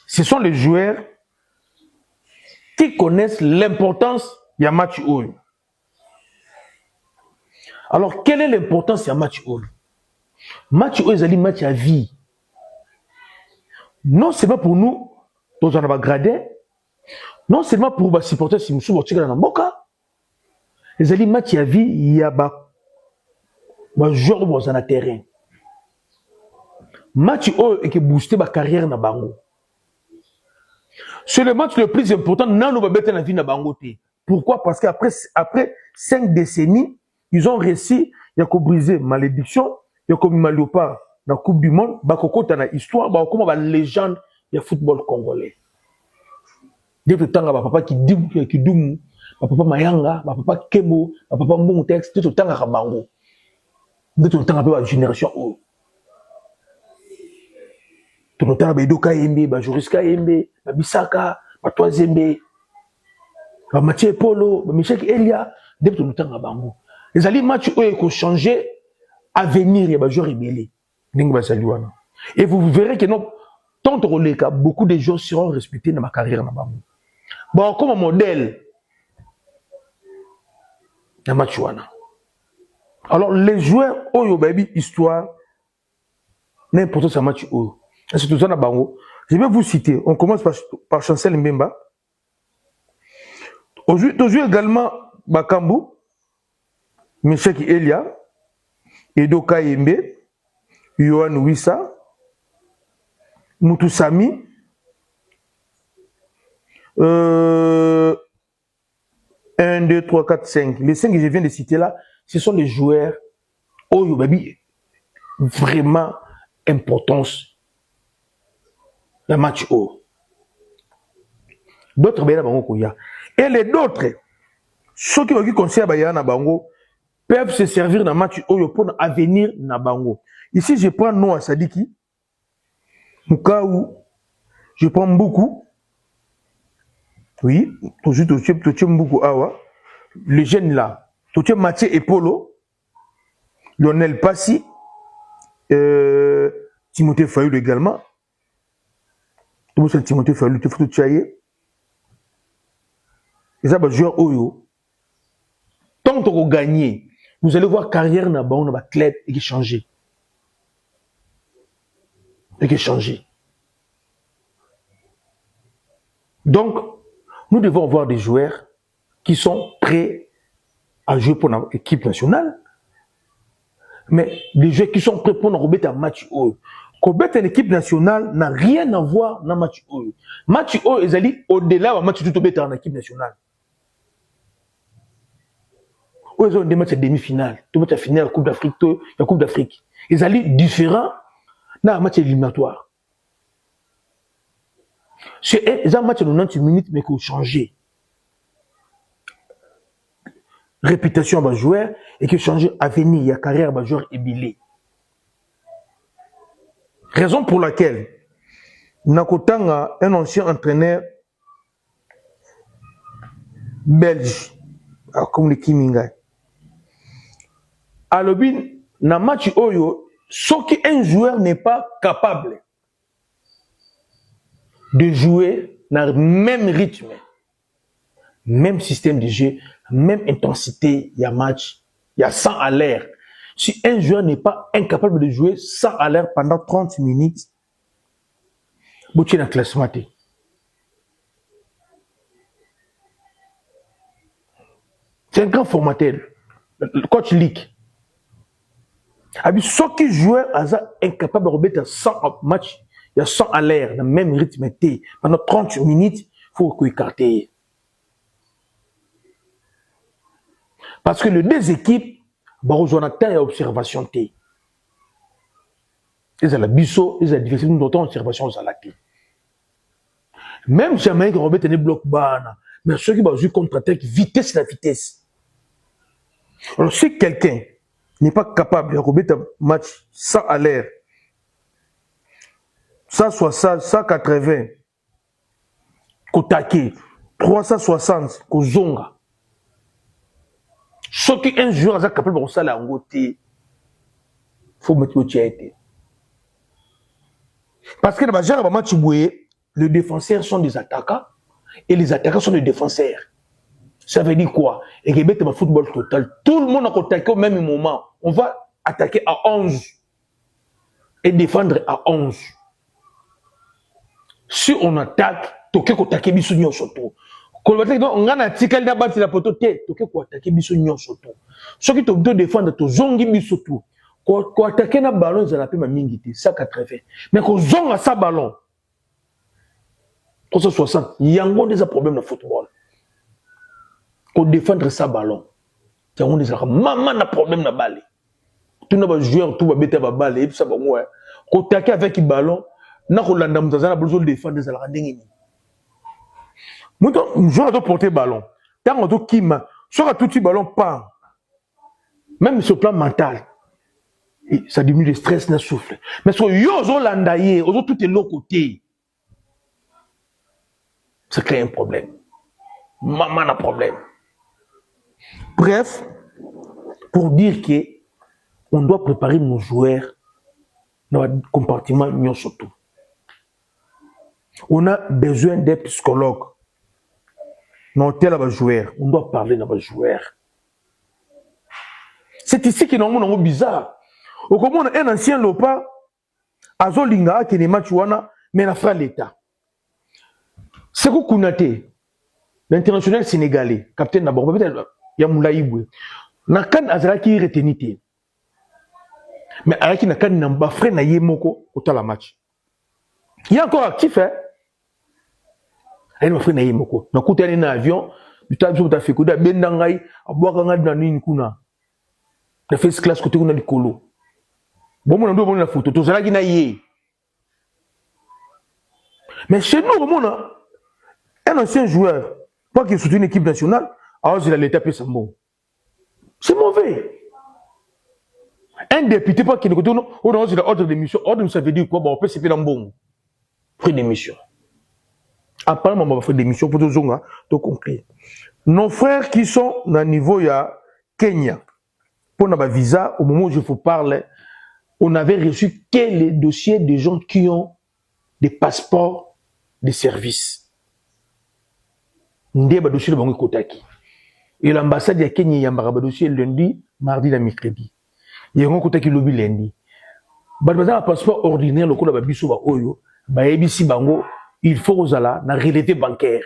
Ce sont les joueurs qui connaissent l'importance du match haut. Alors, quelle est l'importance du match haut? Match haut, c'est un match à vie. Non seulement pour nous, nous avons gradé, non seulement pour les supporters, si nous sommes dans Boka, c'est un match à vie, il y a des joueurs dans le terrain. Match haut et qui booster ma carrière na bango. C'est le match le plus important dans nos babette la vie na bango te. Pourquoi? Parce qu'après 5 décennies, ils ont réussi à briser malédiction, il y a comme Léopard dans la Coupe du Monde, bakoko ta na histoire, bakoko ma légende du football congolais. Depuis temps papa qui doum, papa Mayanga, papa Kebo, papa Montex, tout le temps à bango. Tout le temps à la génération haut. Tout le temps, Bedo Kayembe, Joris Kayembe, Bisaka, Toazembe, Mathieu Polo, Michel Elia, depuis tout le temps à Bango. Les alliés matchs où ils ont changé à venir, il y a des joueurs rebellés. Et vous verrez que non, tant que beaucoup de joueurs seront respectés dans ma carrière à Bango. Bon, comme modèle, dans match wana. Alors, les joueurs, oh, baby, histoire, n'importe quel match où. C'est tout ça, Bango. Je vais vous citer. On commence par Chancel Mbemba. Aujourd'hui également Bakambu, Michel Elia, Edo Kayembe, Yohan Wissa, Moutousami, 1, 2, 3, 4, 5. Les 5 que je viens de citer là, ce sont les joueurs Oyo Babi, vraiment importance. Le match haut. D'autres et les d'autres, ceux qui conservent Bayana Bango, peuvent se servir d'un match haut pour l'avenir na Bango. Ici, je prends Noah Sadiki, Mukaou, je prends beaucoup. Oui, beaucoup Awa. Les jeunes là, tu as Mathieu Epolo, Lionel Passy, Timothée Fayou également. Tout le Timothée Fayou, tu fais tout chayer. Et ça, joueur Oyo. Tant que vous gagnez, vous allez voir carrière dans le club et qui changer. Et qui changer. Donc, nous devons avoir des joueurs qui sont prêts à jouer pour l'équipe nationale. Mais les joueurs qui sont prêts pour nous remettre un match haut. Remettre l'équipe nationale n'a rien à voir dans le match haut. Match haut, ils allaient au-delà du match tout en équipe nationale. Ils ont des matchs demi-finale, tout match finale, la Coupe d'Afrique. Ils allaient différents dans un match éliminatoire. C'est un match de 90 minutes, mais qu'il faut changer. Réputation à joueur et que changer avenir, il y a carrière à joueur ébillé. Raison pour laquelle Nakotanga, un ancien entraîneur belge, comme le Kiminga, à l'obin, dans match Oyo, ce qu'un joueur n'est pas capable de jouer dans le même rythme, même système de jeu, même intensité, il y a match, il y a 100 à l'air. Si un joueur n'est pas incapable de jouer 100 à l'air pendant 30 minutes, vous êtes dans le classement. C'est un grand formateur, le coach Lick. Ce qui joueur est incapable de remettre 100 match, il y a 100 à l'air, dans le même rythme, pendant 30 minutes, il faut qu'il écarte. Parce que les deux équipes, ils ont une observation. Ils ont la biseau, ils ont la diversité, nous avons observation. Même si Jamaïque remet un bloc bas, mais ceux qui vont jouer contre-attaque, vitesse la vitesse. Alors si quelqu'un n'est pas capable de remettre un match 100 à l'air, 160, 180, Kotake, 360, Kozonga. Ce qui un joueur est capable de faire la ngoté, il faut mettre le tchèque. Parce que dans le match, les défenseurs sont des attaquants et les attaquants sont des défenseurs. Ça veut dire quoi? Et que le football total, tout le monde a attaqué au même moment. On va attaquer à 11 et défendre à 11. Si on attaque, toke ko attaquer biso nyo soto. Ko bataki donc on a tikali na bati la poto te, toke ko attaquer biso nyo soto. Ce qui to défendre to zongi biso tout. Ko attaquer na ballon za la pe ma mingi te 180. Mais ko zonga sa ballon 360. Yango des problèmes dans football. Ko défendre sa ballon. Yango des maman na problème na balle. Tout na joueur tout va beta ba balle et ça ba moi. Ko attaquer avec le ballon. Na kolanda mutazana besoin de défendre za la ndengini. Muto joueur doit porter ballon. Tant on doit kima, sur tout petit ballon pas. Même sur le plan mental. Et ça diminue le stress na souffle. Mais sur yo zo landaye, ozo tout est l'autre côté. Ça crée un problème. Maman a un problème. Bref, pour dire que on doit préparer nos joueurs dans le compartiment nyon surtout. On a besoin des psychologues. Non, tel joueur. On doit parler dans les joueurs. C'est ici que nous avons bizarre. Au comment un ancien lopa, Azolinga, qui est matchouana, mais la fera l'État. C'est quoi Kounate, l'international sénégalais, capitaine d'abord, peut-être, Yamoulaïboué. Nakan Azraki retenité. Mais Araki Nakan n'a frère na yemoko au la match. Il y a encore actif, hein? Elle m'a fait naïe moko. Na kuta ni na avion, du tabi so ta fait kuda bendangai, aboaka nga na nini kuna. Na first class côté kuna likolo. Bon mon ndo bon na photo, to zala ki na yé. Mais chez nous mon un ancien joueur, pas qu'il soutient une équipe nationale, alors il a l'étape c'est bon. C'est mauvais. Un député pas qui ne côté on a ordre de mission, ordre ça veut dire quoi? Bon, on peut se faire un bon. Prix de mission. Apparemment, on va faire des missions pour tout le monde, tout compris. Nos frères qui sont dans le niveau, il y a Kenya, pour notre visa, au moment où je vous parle, on avait reçu que les dossiers des gens qui ont des passeports de service. Ndé ba dossier de bango kotaki. Et l'ambassade de Kenya yambara ba dossier lundi, mardi et mercredi. Yango kotaki lobby lundi. Ba un passeport ordinaire lokola ba biso ba oyo, ba ebisi bango, il faut ozala na réalité bancaire.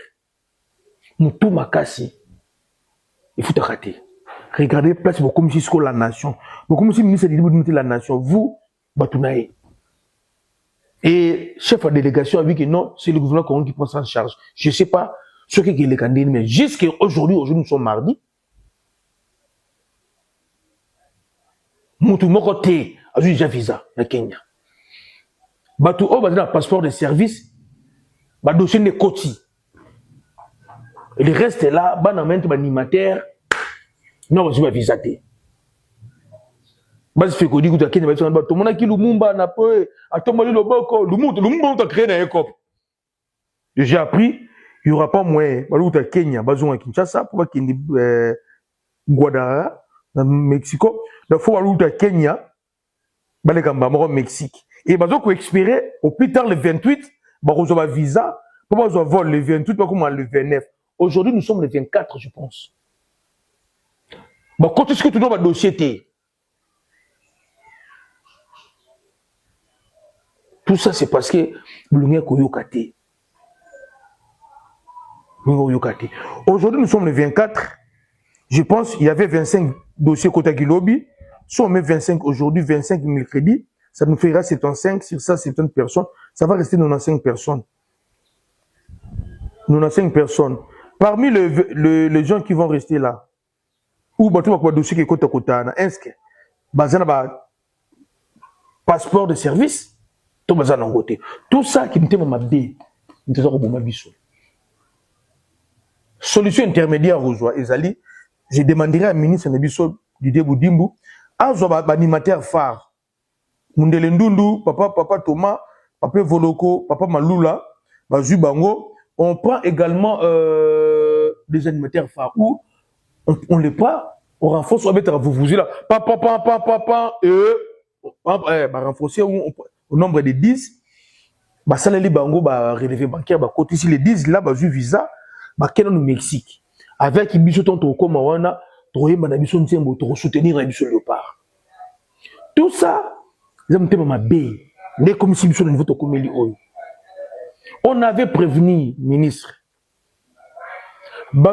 Mutu makasi. Il faut te rater. Regardez place beaucoup jusqu'à la nation. Beaucoup si ministre de la nation, vous Batounaï. Et chef de délégation a dit que non, c'est le gouvernement congolais qui prend ça en charge. Je ne sais pas ce qui est le candidat, mais jusqu'à aujourd'hui, nous sommes mardi. Moutou Mokote a déjà visa na Kenya. Batou o bazana passeport de service, ba dossier de koti. Et le reste est là, ba na mente ba animateur, non ba visa té. Basi feko di kuta Kenya ba tsona ba to mona ki Lumumba na peu, atomali loboko, Lumumba on créé na ekop. J'ai appris, il y aura pas moyen, ba luta Kenya, bazonga Kinshasa pour ba kindi Guadalajara na Mexico. Il faut aller à Kenya, aller au Mexique. Et ils ont expiré au plus tard le 28, ils ont un visa, ils ont un vol le 28, pas comme le 29. Aujourd'hui, nous sommes le 24, je pense. Quand est-ce que tu dois un dossier? Tout ça, c'est parce que aujourd'hui, nous sommes le 24. Je pense qu'il y avait 25 dossiers côté Gilobi. Si on met 25 aujourd'hui, 25 mercredi, ça nous fera 75 sur ça, 70 personnes. Ça va rester 95 personnes. 95 personnes. Parmi les gens qui vont rester là, ou un dossier qui est côté inscrit, passeport de service, tout ça qui me m'a dit, solution intermédiaire aux joies, Ezali. Je demanderai à ministre Nebiso Didier Boudimbu, un animateur phare. Mundele Ndundu, papa Thomas, papa Voloko, papa Malula, Bazu Bango. On prend également des animateurs phares où on les prend, on renforce, on va mettre à vous là. Renforcer au nombre de 10. Salali Bango, relevé bancaire, côté ici les 10 là, Bazu visa, Kenon au Mexique. Avec Ibiso Tonto Komawana, Troyema Nabiso Ntiembo, pour soutenir Nabiso Léopard. Tout ça, on avait prévenu, ministre. On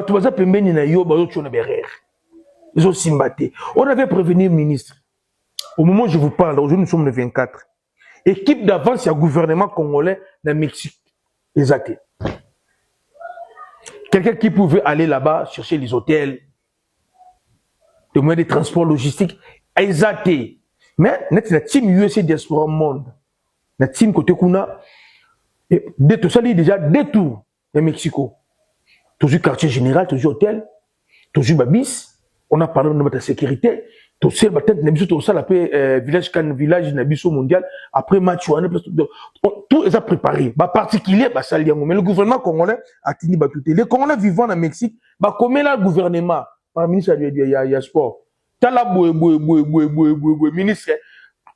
avait prévenu, ministre. Au moment où je vous parle, aujourd'hui nous sommes le 24. Équipe d'avance, il y a gouvernement congolais dans le Mexique. Exact. Quelqu'un qui pouvait aller là-bas chercher les hôtels, les moyens de transport logistique, exact. Mais la team USA Diaspora Monde, la team côté Kuna, tout ça déjà détour de Mexico. Toujours quartier général, toujours hôtel, toujours babis. On a parlé de notre sécurité. Tout ça, village Cannes, village Nabiso mondial. Après match, tout est préparé. Particulier, mais le gouvernement congolais a tenu battuté. Les Congolais vivant au Mexique, comme le gouvernement, par le ministre de sport, ministre,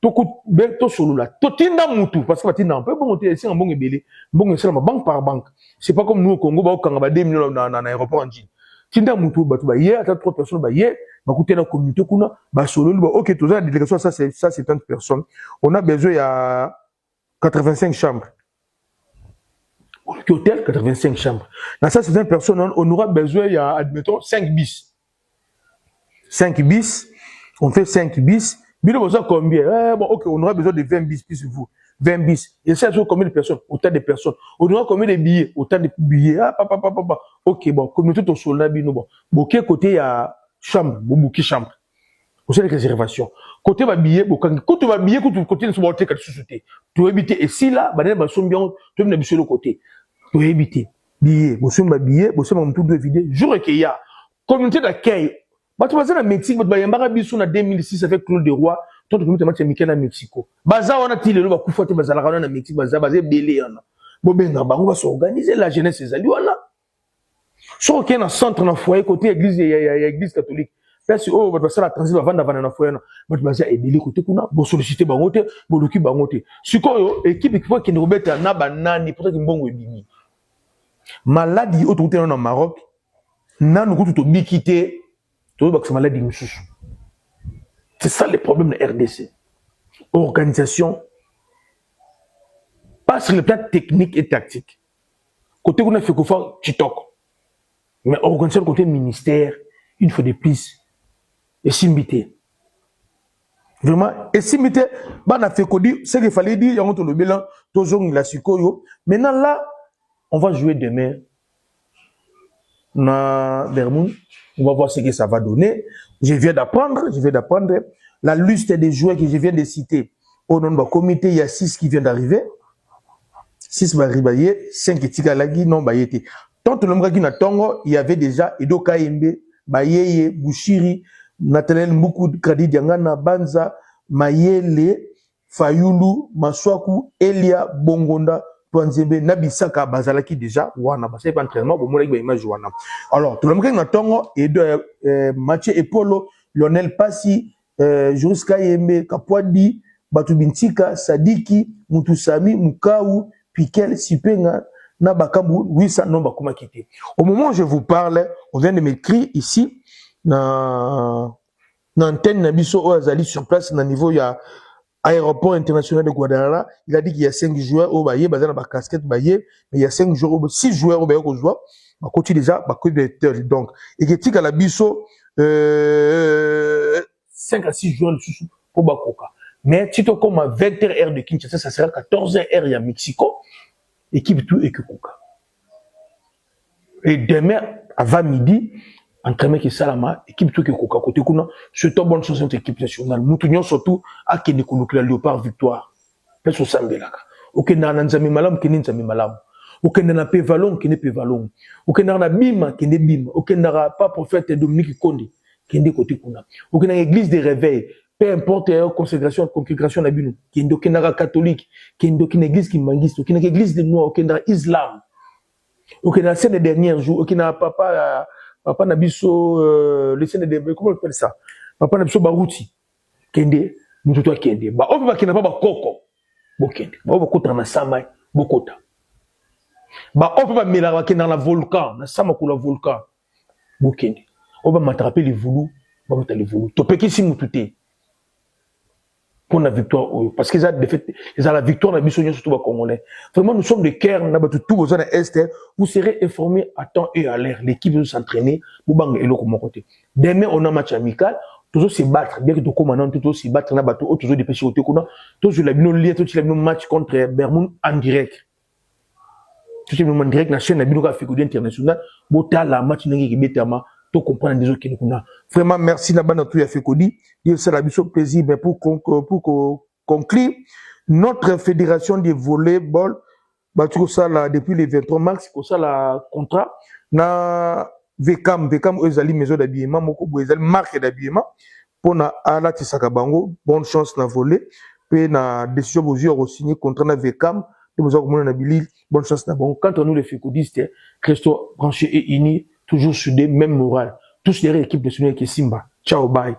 tout solo là, tout tinda mutu, parce que tinda on peut monter ici en bon ébélé, bon c'est banque par banque. C'est pas comme nous au Congo, on a 2 millions dans l'aéroport en Chine. Tinda mutu, hier, 3 personnes, hier, écoutez la communauté kuna, solo, ok, tout ça, la délégation, ça c'est 30 personnes. On a besoin, il y a 85 chambres. Hôtel, 85 chambres. Dans ça, c'est 20 personnes, on aura besoin, il y a, admettons, 5 bis. 5 bis, on fait 5 bis. Mais on a combien? Bon, ok, on aura besoin de 20 bis plus vous. 20 bis. Et ça, c'est combien de personnes? Autant de personnes. On aura combien de billets? Autant de billets. Ok, bon, comme tout au soldat, bon. Quel côté il y a chambre, bouquet chambre. Vous savez les réservations. Côté va billet, quand tu vas billet, quand tu continues sur votre sous-souté. Tu vas éviter. Et si là, bah, sont bien, tu vas sur le côté. Tu vas éviter. Billet, vous savez, billet, vous savez, tout doit vider. Jour qu'il y a communauté d'accueil. Tu vas au Mexique, tu vas y avoir en 2006 avec Claude Roy, tu vas te mettre à Mexico. Baza, on a tiré le coup, tu vas aller à Mexique, Baza, belé. Bon, ben, on va s'organiser, la jeunesse, c'est ça. Soit qu'il y a un centre, un foyer, côté église, il y a église catholique. place oh bato basala transit bavanda vanda na foyana bato baza ebele côté kuna bo solliciter bango te bo luki bango te sikoyo équipe qui faut kende kobeta na banani peut-être mbongo ebimi maladie autour na Maroc nanu kutu to bikité to bakisa maladie misusu. C'est ça le problème de RDC. Organisation pas sur le plan technique et tactique. Côté qu'on a fait qu'on fait TikTok. Mais organisation côté ministère, il faut des plus. Et simité. Vraiment, et simité, bah, on a fait qu'on dit, ce qu'il fallait dire, il y a le bilan, toujours il a su quoi. Maintenant là, on va jouer demain. Na Vermoun, on va voir ce que ça va donner. Je viens d'apprendre la liste des joueurs que je viens de citer. Au nom du comité, il y a 6 qui viennent d'arriver. 6 Baribaye, 5 Tigalagi, non Bayete. Tant que l'homme qui n'a tongo, il y avait déjà Edo Kaembe, Bayeye, Bouchiri, Nathaniel Moukoud, Kradi Diangana, Banza, Mayele, Fayulu, Maswaku, Elia, Bongonda, Touanzembe, Nabisaka, Bazalaki déjà, Wana, c'est pas entraînement, pour moi, image Wana. Alors, tout le monde qui n'a tongo, Edo, Mathieu Epolo, Lionel Passi, Joris Kayembe, Kapwadi, Batubintika, Sadiki, Mutusami, Mukau, Piquel, Sipenga, Nabakabu, 800 noms Bakuma Kité. Au moment où je vous parle, on vient de m'écrire ici, dans l'antenne Nabiso Oazali sur place, dans le niveau, il y a aéroport international de Guadalajara. Il a dit qu'il y a 5 joueurs au Baye, basé dans la casquette Baye, mais il y a 5 joueurs, 6 joueurs au Baye au joueur. Ma côté déjà, ma côté de donc. Et que tika la biso, 5 à 6 joueurs pour Bakoka. Mais si tu comme à 20h de Kinshasa, ça sera 14h il y a Mexico. Équipe tout et que Kuka. Et demain, avant midi, entraînement qui Salama, équipe tout que Kuka. Côté Kuna, c'est une bonne chose entre équipe nationale. Nous tenions surtout à Keneko la Léopard victoire. Parce que Sambelaka. Ok, n'a nzami malam, kene nzami malam. Ok, n'a pe valon, kene pe valon. Ok, n'a bima, kene bima. Ok, n'a pas prophète Dominique Kondi, kene côté Kuna. Ok, n'a église des réveils. Peu importe consécration, congrégation d'Abinu, qui est une catholique, qui est une église qui mangiste, qui est une église de noirs, qui est une islam, qui est scène des derniers jours, qui est papa Nabiso, le scène des, comment on appelle ça? Papa Nabiso Barouti, qui est une toi qui est bah, on peut pas qu'il n'a pas coco, bokende, bah, on va coûter na samay, bokota. Bah, on peut pas mélanger qui est dans la volcan, na samakou la volcan, bokende. On va m'attraper les voulous, on va mettre les voulous. Topeki si moutouté. Pour la victoire, parce qu'ils ont la victoire, la mission surtout aux Congolais. Vraiment, nous sommes des cœurs, nous avons tout besoin d'Est. Vous serez informés à temps et à l'heure. L'équipe veut s'entraîner. Vous bang et l'autre côté. Demain, on a un match amical. Toujours se battre. Bien que tout commandant, toujours se battre. On a battu, toujours dépêché au Tekuna. Toujours la bino lié, toujours la bino match contre Bermoun en direct. Toujours la bino en direct, la chaîne, la bino a fait international. Bota la match n'a qui bétama. Tout comprendre des autres qui nous vraiment merci Naba notre a fait Kodi. Il c'est la mission plaisir mais pour conclure notre fédération de volleyball battu ça là depuis le 23 mars pour ça la contrat na Vekam ezali maison d'habillement moko ezali marque d'habillement pour na ala tisaka bango bonne chance na volley puis na décision vous signer contrat na Vekam de vous avoir na Billy bonne chance na bango quand on nous les fait Kodiste Christo branché et uni toujours soudés, même moral. Tous les équipes nationales qui Simba. Ciao, bye.